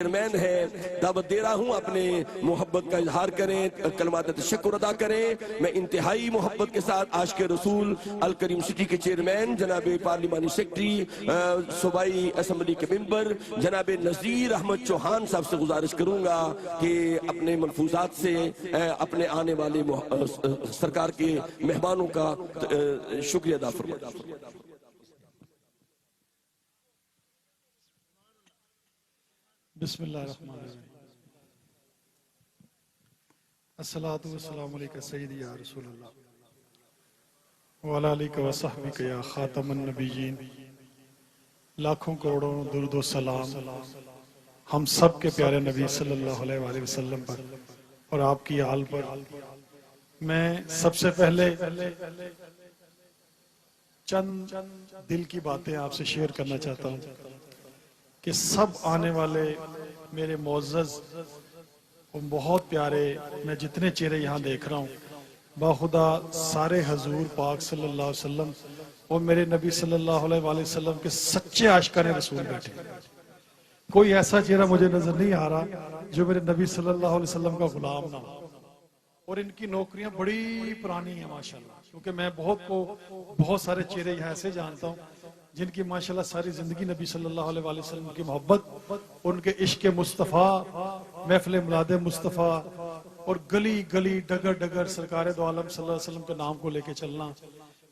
Chairman है, दावत दे रहा हूँ अपने मोहब्बत का इजहार करें, कलमात तशक्कुर अदा करें। मैं इंतहाई मोहब्बत के साथ आशिक रसूल अल करीम सिटी के चेयरमैन जनाब पार्लिमानी सेक्रेटरी सूबाई असम्बली के मेंबर जनाब नज़ीर अहमद चौहान साहब से गुजारिश करूंगा कि अपने मलफूजात से अपने आने वाले सरकार के मेहमानों का शुक्रिया अदा फरमाएं। बिस्मिल्लाहिर्रहमानिर्रहीम। अस्सलातु वस्सलामु अलैका सय्यदी या रसूलल्लाह व अला आलिका व सहबिका या खातमन नबिय्यीन। लाखों करोड़ों दुरूद व सलाम हम सब के प्यारे नबी सल्लल्लाहु अलैहि वसल्लम पर और आपकी आल पर। मैं सबसे पहले चंद दिल की बातें आपसे शेयर करना चाहता हूँ कि सब आने वाले मेरे मोअज़्ज़ज़ और बहुत प्यारे, मैं जितने चेहरे यहाँ देख रहा हूँ बाखुदा सारे हजूर पाक सल्लल्लाहु अलैहि वसल्लम और मेरे नबी सल्लल्लाहु अलैहि वसल्लम के सच्चे आशिकाने रसूल बैठे। कोई ऐसा चेहरा मुझे नजर नहीं आ रहा जो मेरे नबी सल्लल्लाहु अलैहि वसल्लम का गुलाम ना हो। और इनकी नौकरियां बड़ी पुरानी है माशाल्लाह, क्योंकि मैं बहुत सारे चेहरे यहाँ ऐसे जानता हूँ जिनकी माशाल्लाह सारी जिंदगी नबी सल्लल्लाहु अलैहि वसल्लम की मोहब्बत, उनके इश्क मुस्तफ़ा, महफिल मिलाद मुस्तफ़ा और गली गली डगर डगर सरकार दो आलम सल्लल्लाहु अलैहि वसल्लम के नाम को लेके चलना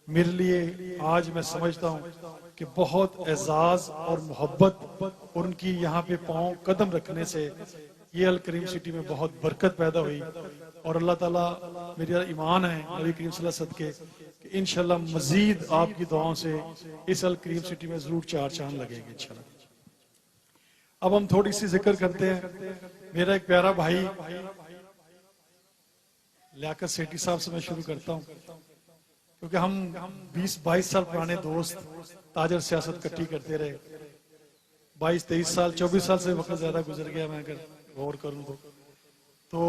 मेरे लिए आज मैं समझता हूँ कि बहुत एजाज और मोहब्बत उनकी यहाँ पे पाँव कदम रखने से ये अल करीम सिटी में बहुत बरकत पैदा हुई। और अल्लाह ताला, मेरा ईमान है नबी करीम सल्लल्लाहु अलैहि वसल्लम के कि इंशाल्लाह मजीद आपकी दुआओं से इस अल करीम सिटी में जरूर चार चांद लगेंगे इंशाल्लाह। अब हम थोड़ी सी जिक्र करते हैं। मेरा एक प्यारा भाई लियाकत सेठी साहब से मैं शुरू करता हूँ, क्योंकि हम 20-22 साल पुराने दोस्त ताजर सियासत इकट्ठी करते रहे। 22-23 साल 24 साल से वक्त ज्यादा गुजर गया मैं अगर गौर करूँ तो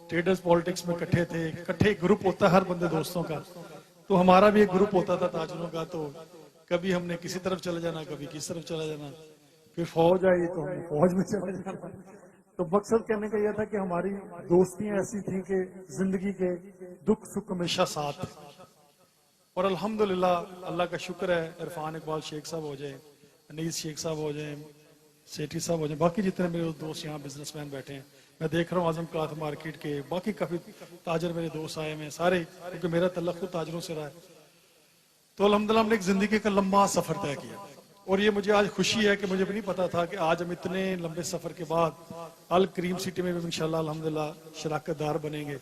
ट्रेडर्स पॉलिटिक्स में इकट्ठे थे, इकट्ठे ग्रुप होता है हर बंदे दोस्तों का, तो हमारा भी एक ग्रुप होता था ताजरों का। तो कभी हमने किसी तरफ चले जाना, कभी किसी तरफ चला जाना, फिर फौज आई तो हमने फौज में चले जाना। तो मकसद कहने का यह था कि हमारी दोस्तियां ऐसी थी कि जिंदगी के दुख सुख हमेशा साथ थे। और अल्हम्दुलिल्लाह अल्लाह का शुक्र है, इरफान इकबाल शेख साहब हो जाए, अनीस शेख साहब हो जाए, सेठी साहब हो जाए, बाकी जितने मेरे दोस्त यहाँ बिजनेसमैन बैठे हैं, मैं देख रहा हूँ आजम क्लॉथ मार्केट के बाकी काफी ताजर मेरे दोस्त आए हैं सारे, क्योंकि मेरा तल्लुक खुद ताजरों से रहा है। तो अल्हम्दुलिल्लाह हमने एक जिंदगी का लंबा सफर तय किया और ये मुझे आज खुशी है कि मुझे भी नहीं पता था कि आज हम इतने लंबे सफर के बाद अल करीम सिटी में भी इंशाल्लाह अल्हम्दुलिल्लाह शराकतदार बनेंगे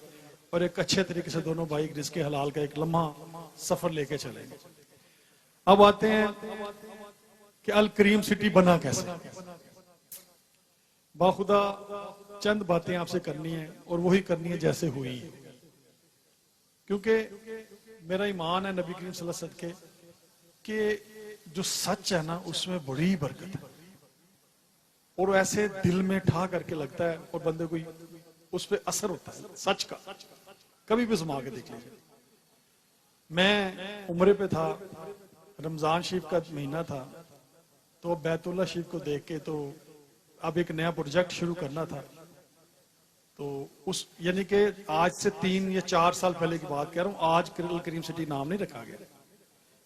और एक अच्छे तरीके से दोनों भाई रिज़्क़ हलाल का एक लम्हा सफर लेके चलेंगे। अब आते हैं कि अल करीम सिटी बना कैसे। बाखुदा चंद बातें आपसे करनी है और वही करनी है जैसे हुई है, क्योंकि मेरा ईमान है नबी करीम सल्लल्लाहु अलैहि वसल्लम के जो सच है ना उसमें बड़ी बरकत है और ऐसे दिल में ठा करके लगता है और बंदे को उस पर असर होता है सच का। कभी भी जमा के देख लीजिए। मैं उम्रे पे था, रमजान शरीफ का महीना था, तो बैतुल्ला शरीफ को देख के तो अब एक नया प्रोजेक्ट शुरू करना था। तो उस यानी कि आज से 3 या 4 साल पहले की बात कह रहा हूँ, आज अल करीम सिटी नाम नहीं रखा गया,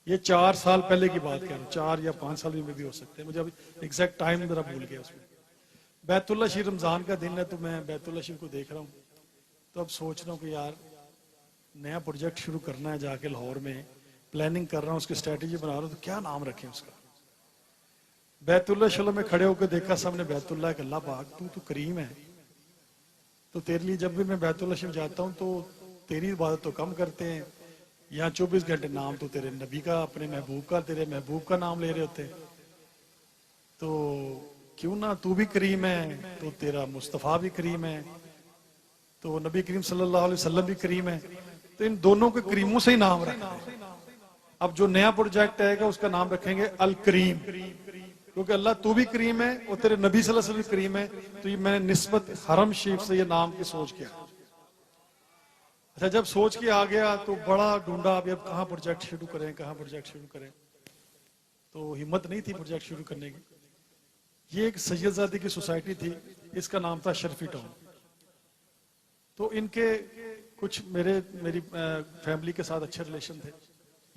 ये 4 साल पहले की बात कह रहा हूँ, 4 या 5 साल में भी हो सकते हैं, मुझे अभी एग्जैक्ट टाइम जरा भूल गया उसमें। बैतुल्ला शरीफ रमजान का दिन है, तो मैं बैतुल्ला शरीफ को देख रहा हूँ, तो अब सोच रहा हूँ कि यार नया प्रोजेक्ट शुरू करना है जाके लाहौर में, प्लानिंग कर रहा हूँ, उसकी स्ट्रेटेजी बना रहा हूँ, तो क्या नाम रखें उसका। बैतुल्ला शरीफ में खड़े होकर देखा सामने बैतुल्ला के, अल्लाह पाक तू तो करीम है, तो तेरे लिए जब भी मैं बैतुल्ला शरीफ जाता हूँ तो तेरी इबादत तो कम करते हैं, यहाँ 24 घंटे नाम तो तेरे नबी का, अपने महबूब का, तेरे महबूब का नाम ले रहे होते, तो क्यों ना तू भी करीम है तो तेरा मुस्तफ़ा भी करीम है, तो नबी करीम सल्लल्लाहु अलैहि वसल्लम भी करीम है, तो इन दोनों के करीमों से ही नाम रखते हैं। अब जो नया प्रोजेक्ट आएगा उसका नाम रखेंगे अल करीम, क्योंकि अल्लाह तू भी करीम है और तेरे नबी सल्लल्लाहु अलैहि वसल्लम करीम है। तो ये मैंने निस्बत हरम शरीफ से ये नाम की सोच किया। अच्छा, जब सोच के आ गया तो बड़ा ढूंढा अभी अब कहाँ प्रोजेक्ट शुरू करें, कहाँ प्रोजेक्ट शुरू करें, तो हिम्मत नहीं थी प्रोजेक्ट शुरू करने की। ये एक सैयदजादी की सोसाइटी थी, इसका नाम था शर्फी टाउन। तो इनके कुछ मेरी फैमिली के साथ अच्छे रिलेशन थे।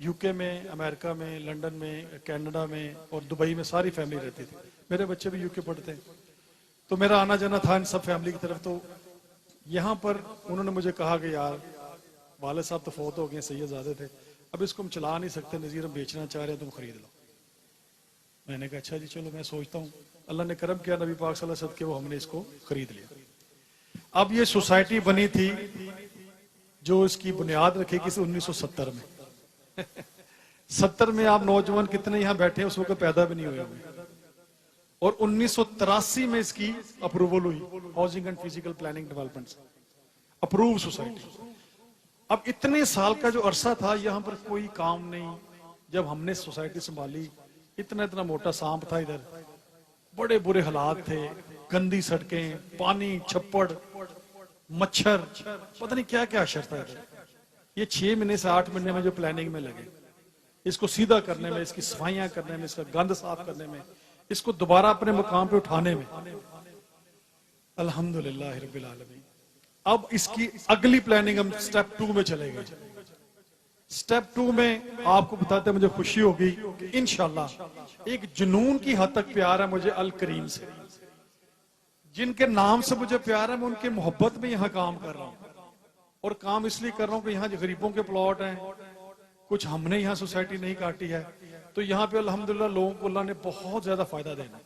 यूके में, अमेरिका में, लंदन में, कनाडा में और दुबई में सारी फैमिली रहती थी। मेरे बच्चे भी यूके पढ़ते हैं, तो मेरा आना जाना था इन सब फैमिली की तरफ। तो यहाँ पर उन्होंने मुझे कहा कि यार वालिद साहब तो फौत हो गए, सैयदजादे थे, अब इसको हम चला नहीं सकते नज़ीर, हम बेचना चाह रहे हैं, तुम खरीद लो। मैंने कहा अच्छा जी चलो, मैं सोचता हूँ। अल्लाह ने करम किया, नबी पाक सल्लल्लाहु अलैहि वसल्लम के, वो हमने इसको खरीद लिया। अब ये सोसाइटी बनी थी जो इसकी बुनियाद रखी किसी 1970 में 70 में आप नौजवान कितने यहाँ बैठे हैं उस वक्त पैदा भी नहीं हुए होंगे। और 1983 में इसकी अप्रूवल हुई, housing and physical planning development approve society. अब इतने साल का जो अरसा था यहाँ पर कोई काम नहीं। जब हमने सोसाइटी संभाली, इतना इतना मोटा सांप था इधर, बड़े बुरे हालात थे, गंदी सड़कें, पानी, छप्पड़, मच्छर, पता नहीं क्या क्या अशर था इधर। ये 6 महीने से 8 महीने में जो प्लानिंग में लगे, इसको सीधा करने में, इसकी सफाइयां करने में, इसका गंद साफ करने में, इसको दोबारा अपने मुकाम पे उठाने में, अल्हम्दुलिल्लाह रब्बिल आलमीन। अब इसकी अगली प्लानिंग हम स्टेप 2 में चले गए। स्टेप 2 में आपको बताते मुझे खुशी होगी कि इंशाल्लाह एक जुनून की हद तक प्यार है मुझे अल करीम से। जिनके नाम से मुझे प्यार है, मैं उनके मोहब्बत में यहाँ काम कर रहा हूँ। और काम इसलिए कर रहा हूँ कि यहाँ जो गरीबों के प्लॉट हैं, कुछ हमने यहाँ सोसाइटी नहीं काटी है, तो यहाँ पे अल्हम्दुलिल्लाह लोगों को अल्लाह ने बहुत ज्यादा फायदा देना।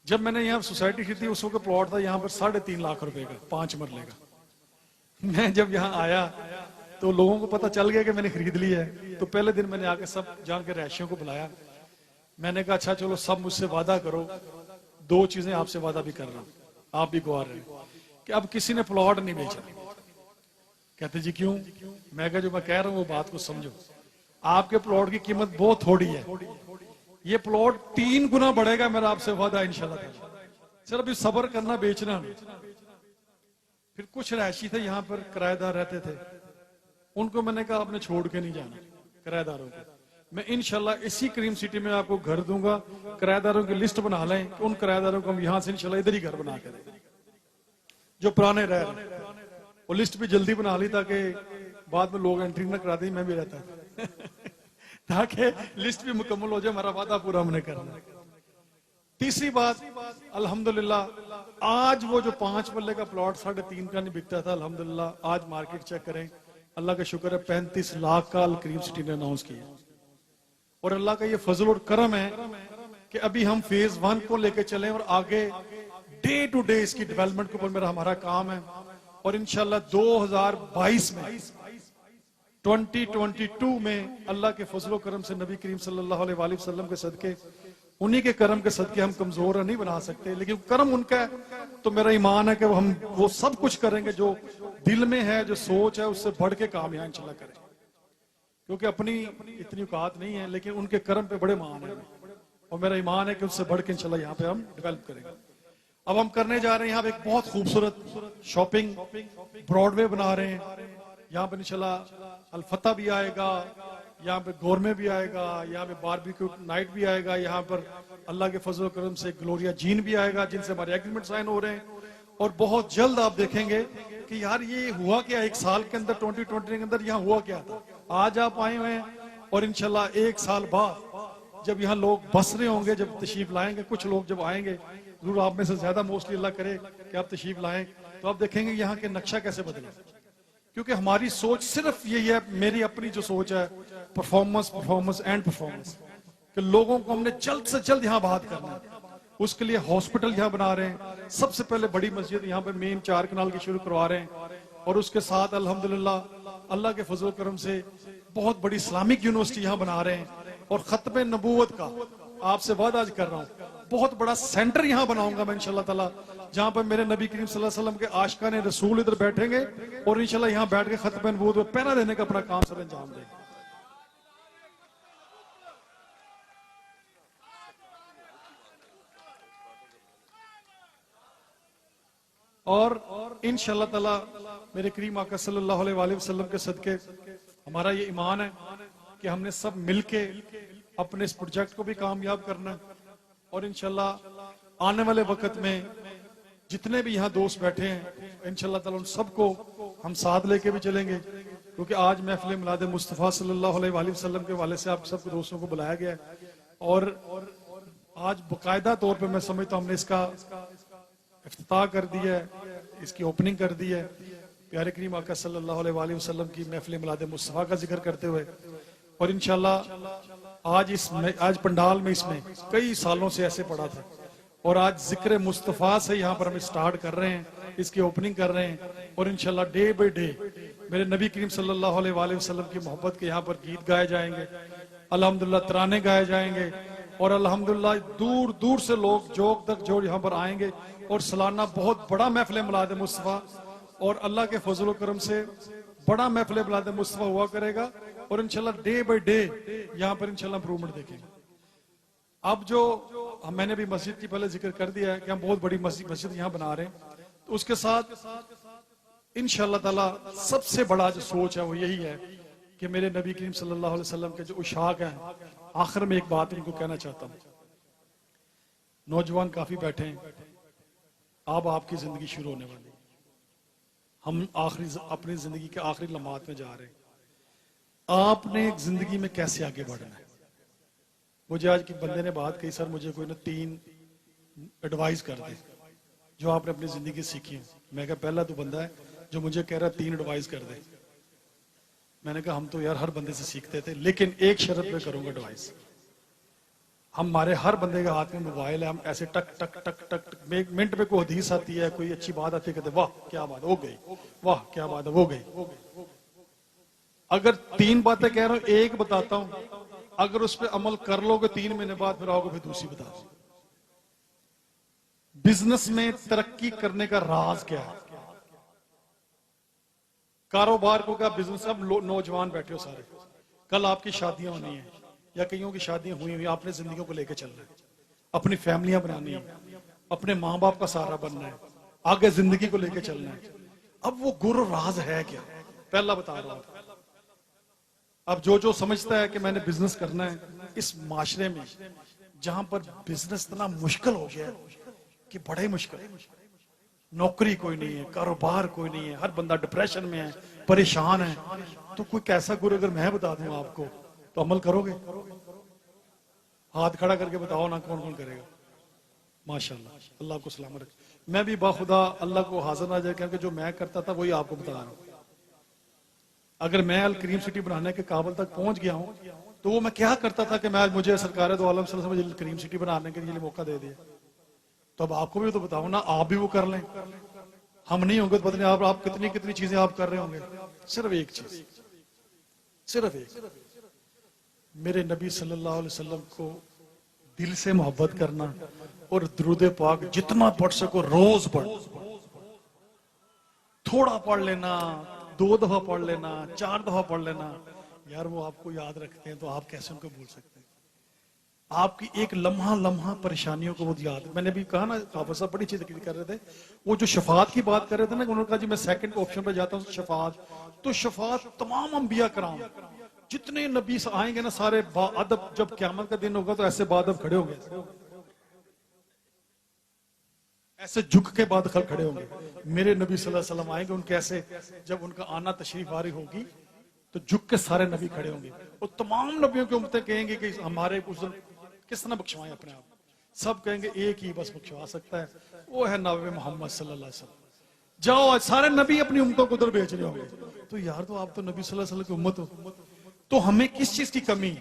जब मैंने यहाँ सोसाइटी खरीदी, उस वक्त प्लॉट था यहाँ पर 3.5 लाख रुपए का, 5 मरले का। मैं जब यहाँ आया तो लोगों को पता चल गया कि मैंने खरीद ली है। तो पहले दिन मैंने आके सब जान के रहायशियों को बुलाया। मैंने कहा अच्छा चलो सब मुझसे वादा करो, 2 चीजें आपसे वादा भी कर रहा हूँ, आप भी गवार रहे कि अब किसी ने प्लॉट नहीं बेचा। कहते जी क्यों? मैं कहा जो मैं कह रहा हूँ वो बात को समझो। आपके प्लॉट की कीमत बहुत थोड़ी है, ये प्लॉट 3 गुना बढ़ेगा, मेरा आपसे वादा इंशाल्लाह। सर अभी सब्र करना, बेचना नहीं। फिर कुछ रहायशी थे यहाँ पर, किराएदार रहते थे, उनको मैंने कहा आपने छोड़ के नहीं जाना किराएदारों को। मैं इंशाल्लाह इसी करीम सिटी में आपको घर दूंगा, किराएदारों की लिस्ट बना लें कि उन किराएदारों को हम यहाँ से इंशाल्लाह इधर ही घर बना के दें जो पुराने रह रहे। वो लिस्ट भी जल्दी बना ली ताकि बाद में लोग एंट्री न करा दें, मैं भी रहता ताकि लिस्ट भी मुकम्मल हो जाए, हमारा वादा पूरा हमने करना। तीसरी बात, अल्हम्दुलिल्लाह आज वो जो 5 मरले का प्लॉट 3.5 का नहीं बिकता था, अल्हम्दुलिल्लाह आज मार्केट चेक करें, अल्लाह का शुक्र है 35 लाख का अल करीम सिटी ने अनाउंस किया। और अल्लाह का ये फजल और करम है कि अभी हम फेज 1 को लेके चले और आगे डे टू डे इसकी डेवलपमेंट के ऊपर मेरा हमारा काम है। और इंशाल्लाह 2022 में 2022 में अल्लाह के फजल करम से, नबी करीम सल्लल्लाहु अलैहि वसल्लम के सदके, उन्हीं के करम के सदके हम कमजोर नहीं बना सकते, लेकिन करम उनका है। तो मेरा ईमान है कि हम वो सब कुछ करेंगे जो दिल में है, जो सोच है, उससे बढ़ के काम यहाँ इंशाल्लाह करें। क्योंकि अपनी इतनी औकात नहीं है, लेकिन उनके करम पे बड़े मान है और मेरा ईमान है कि उससे बढ़ के इंशाल्लाह यहाँ पे हम डेवलप करेंगे। अब हम करने जा रहे हैं यहाँ पे एक बहुत खूबसूरत शॉपिंग ब्रॉडवे बना रहे हैं। यहाँ पे इंशाल्लाह अल-फतह भी आएगा, यहाँ पे गोरमे भी आएगा, यहाँ पे बारबेक्यू नाइट भी आएगा, यहाँ पर अल्लाह के फजल करम से ग्लोरिया जीन भी आएगा, जिनसे हमारे एग्रीमेंट साइन हो रहे हैं। और बहुत जल्द आप देखेंगे कि यार ये हुआ क्या, 1 साल के अंदर 2020 के अंदर यहाँ हुआ क्या था। आज आप आए हुए हैं और इंशाल्लाह 1 साल बाद जब यहाँ लोग बस रहे होंगे, जब तशरीफ लाएंगे, कुछ लोग जब आएंगे, जरूर आप में से ज्यादा मोस्टली अल्लाह करे कि आप तशरीफ लाएं, तो आप देखेंगे यहाँ के नक्शा कैसे बदले। क्योंकि हमारी सोच सिर्फ यही है, मेरी अपनी जो सोच है, परफॉर्मेंस परफॉर्मेंस एंड परफॉर्मेंस, कि लोगों को हमने जल्द से जल्द यहाँ बात करना है। उसके लिए हॉस्पिटल यहाँ बना रहे हैं, सबसे पहले बड़ी मस्जिद यहाँ पे मेन 4 कनाल की शुरू करवा रहे हैं। और उसके साथ अल्हम्दुलिल्लाह अल्लाह के फजल करम से बहुत बड़ी इस्लामिक यूनिवर्सिटी यहाँ बना रहे हैं। और खत्म नबूवत का आपसे वादा आज कर रहा हूँ, बहुत बड़ा सेंटर यहाँ बनाऊंगा मैं इंशाल्लाह ताला, जहां पर मेरे नबी करीम सल्लल्लाहु अलैहि वसल्लम के आशिकाने रसूल इधर बैठेंगे और इंशाल्लाह यहाँ बैठ के खत्म नबूवत में पहरा देने का अपना काम सर अंजाम देंगे। और इंशाल्लाह ताला मेरे करीम आका सल्लल्लाहु अलैहि वसल्लम के सदके हमारा ये ईमान है कि हमने सब मिलके अपने इस प्रोजेक्ट को भी कामयाब करना है और इंशाल्लाह आने वाले वक्त में जितने भी यहाँ दोस्त बैठे हैं इंशाल्लाह ताला उन सबको हम साथ लेके भी चलेंगे, क्योंकि आज महफिल मिलाद मुस्तफ़ा सल्लल्लाहु अलैहि वसल्लम के वाले से आप सबको दोस्तों को बुलाया गया है और आज बाकायदा तौर पे मैं समझता हूँ हमने इसका इफ्तिताह कर दिया है, इसकी ओपनिंग कर दी है प्यारे करीम आका सल्लल्लाहु अलैहि वसल्लम की महफिल मिलाद मुस्तफ़ा का जिक्र करते हुए। और इंशाल्लाह आज पंडाल में इसमें कई सालों से ऐसे पड़ा था और आज जिक्र मुस्तफ़ा से यहाँ पर हम स्टार्ट कर रहे हैं, इसकी ओपनिंग कर रहे हैं और इंशाल्लाह डे बाय डे मेरे नबी करीम सल्लल्लाहु अलैहि वसल्लम की मोहब्बत के यहाँ पर गीत गाए जाएंगे, अल्हम्दुलिल्लाह तराने गाए जाएंगे और अल्हम्दुलिल्लाह दूर दूर से लोग जोक तक जो यहाँ पर आएंगे और सालाना बहुत बड़ा महफिल मिलाद मुस्तफ़ा और अल्लाह के फजल व करम से बड़ा महफिल मिलाद मुस्तफ़ा हुआ करेगा और इंशाल्लाह डे बाय डे यहाँ पर इंशाल्लाह इंप्रूवमेंट देखेंगे। अब जो मैंने भी मस्जिद की पहले जिक्र कर दिया है कि हम बहुत बड़ी मस्जिद यहाँ बना रहे हैं, तो उसके साथ इंशाल्लाह ताला सबसे बड़ा जो सोच है वो यही है कि मेरे नबी करीम सल्लल्लाहु अलैहि वसल्लम के जो उशाक हैं, आखिर में एक बात इनको कहना चाहता हूँ। नौजवान काफी बैठे हैं, अब आपकी जिंदगी शुरू होने वाली है, हम अपनी जिंदगी के आखिरी लम्हात में जा रहे हैं। आपने जिंदगी में कैसे आगे बढ़ना है? मुझे आज की बंदे ने बात कही, सर मुझे कोई ना 3 एडवाइस कर दे जो आपने अपनी जिंदगी सीखी है। मैं कहा पहला तो बंदा है जो मुझे कह रहा है 3 एडवाइस कर दे। मैंने कहा हम तो यार हर बंदे से सीखते थे, लेकिन एक शर्त पे करूंगा एडवाइस। हमारे हर बंदे के हाथ में मोबाइल है, हम ऐसे टक टक टक टक टक एक मिनट में कोई हदीस आती है, कोई अच्छी बात आती है, कहते वाह क्या बात हो गई, वाह क्या बात है हो गई। अगर 3 बातें कह रहा हूं, एक बताता हूं, अगर उस पर अमल कर लोगे 3 महीने बाद फिर आओगे फिर दूसरी बता दो। बिजनेस में तरक्की करने का राज क्या है? कारोबार को क्या बिजनेस? अब नौजवान बैठे हो सारे, कल आपकी शादियां होनी है या कईयों की शादियां हुई हुई, आपने जिंदगियों को लेकर चलना है, अपनी फैमिलियां बनानी है, अपने माँ बाप का सहारा बनना है, आगे जिंदगी को लेकर चलना है। अब वो गुरु राज है क्या? पहला बता रहा हूं। अब जो समझता है कि मैंने बिजनेस करना है इस माशरे में जहां पर बिजनेस इतना मुश्किल हो गया है कि बड़ा ही मुश्किल है, नौकरी कोई नहीं है, कारोबार कोई नहीं है, हर बंदा डिप्रेशन में है, परेशान है, तो कोई कैसा गुरु अगर मैं बता दूं आपको तो अमल करोगे? हाथ खड़ा करके बताओ ना, कौन कौन करेगा? माशाल्लाह, अल्लाह को सलामत रखे। मैं भी बाखुदा अल्लाह को हाजिर ना जाए क्योंकि जो मैं करता था वही आपको बता रहा हूं। अगर मैं अल करीम सिटी बनाने के काबिल तक पहुंच गया हूं तो वो मैं क्या करता था कि मैं आज मुझे सरकार दो आलम सल्लल्लाहु अलैहि वसल्लम करीम सिटी बनाने के लिए मौका दे दिया, तो अब आपको भी तो बताओ ना, आप भी वो कर लें। हम नहीं होंगे तो पता नहीं आप कितनी कितनी चीजें आप कर रहे होंगे। सिर्फ एक चीज, सिर्फ एक, मेरे नबी सल्लल्लाहु अलैहि वसल्लम को दिल से मोहब्बत करना और दुरूद पाक जितना पढ़ सको रोज पढ़, थोड़ा पढ़ लेना, 2 दफा पढ़ लेना, 4 दफा पढ़ लेना, यार वो आपको याद रखते हैं तो आप कैसे उनको भूल सकते हैं? आपकी एक लम्हा लम्हा परेशानियों को वो याद। मैंने भी कहा ना, हाफिज साहब बड़ी चीज कर रहे थे, वो जो शफात की बात कर रहे थे ना, उन्होंने कहा जी मैं सेकंड ऑप्शन पे जाता हूँ शफात। तो शफात तमाम अंबिया कराम जितने नबी आएंगे ना सारे बाअदब, जब क़यामत का दिन होगा तो ऐसे बाअदब खड़े होंगे, ऐसे झुक के बाद खड़े होंगे। मेरे नबी सल्लल्लाहु अलैहि वसल्लम आएंगे, उनके ऐसे जब उनका आना तशरीफ आरी होगी तो झुक के सारे नबी खड़े होंगे और तमाम नबियों की उम्मतें कहेंगे कि हमारे किस तरह बख्शवाएं अपने आप। सब कहेंगे एक ही बस बख्शवा सकता है, वो है नबी मोहम्मद सल्लल्लाहु अलैहि वसल्लम। जाओ, आज सारे नबी अपनी उम्मतों को उधर भेज रहे होंगे, तो यार तो आप तो नबी सल्लल्लाहु अलैहि वसल्लम की उम्मत हो, तो हमें किस चीज की कमी?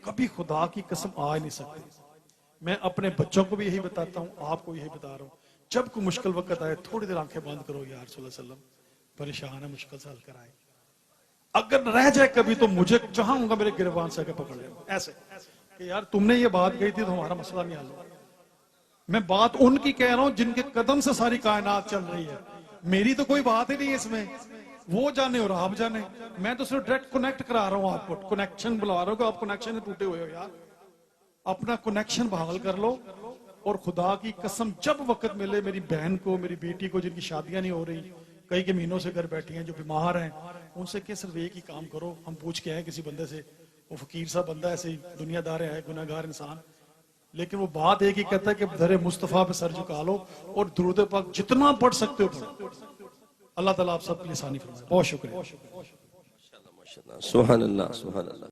कभी खुदा की कसम आ नहीं सकती। मैं अपने बच्चों को भी यही बताता हूँ, आपको यही बता रहा हूँ, जब कोई मुश्किल वक्त आए थोड़ी देर आंखें बंद करो, यार सल्लल्लाहु अलैहि वसल्लम परेशान है, मुश्किल से हल कराए। अगर रह जाए कभी तो मुझे चाहूंगा मेरे गिरबान से आके पकड़ लेना, ऐसे कि यार तुमने ये बात कही थी तो हमारा मसला नहीं हल हुआ। मैं बात उनकी कह रहा हूं जिनके कदम से सारी कायनात चल रही है, मेरी तो कोई बात ही नहीं है इसमें, वो जाने और आप जाने। मैं तो सिर्फ डायरेक्ट कनेक्ट करा रहा हूं आपको, कनेक्शन बुला रहा हूं कि आप कनेक्शन में टूटे हुए हो यार, अपना कनेक्शन बहाल कर लो। और खुदा की कसम जब वक्त मिले मेरी बहन को, मेरी बेटी को जिनकी शादियां नहीं हो रही, कई के महीनों से घर बैठी हैं, जो बीमार हैं, उनसे क्या सिर्फ एक ही काम करो। हम पूछ के आए किसी बंदे से, वो फकीर सा बंदा ऐसे ही दुनियादार है, गुनाहगार इंसान, लेकिन वो बात एक ही कहता है कि दर मुस्तफ़ा पे सर झुका लो और दुरूद पाक जितना पढ़ सकते हो पढ़ो। अल्लाह ताला आप सबके लिए आसानी फरमाए। बहुत शुक्रिया। सुभान अल्लाह, सुभान अल्लाह।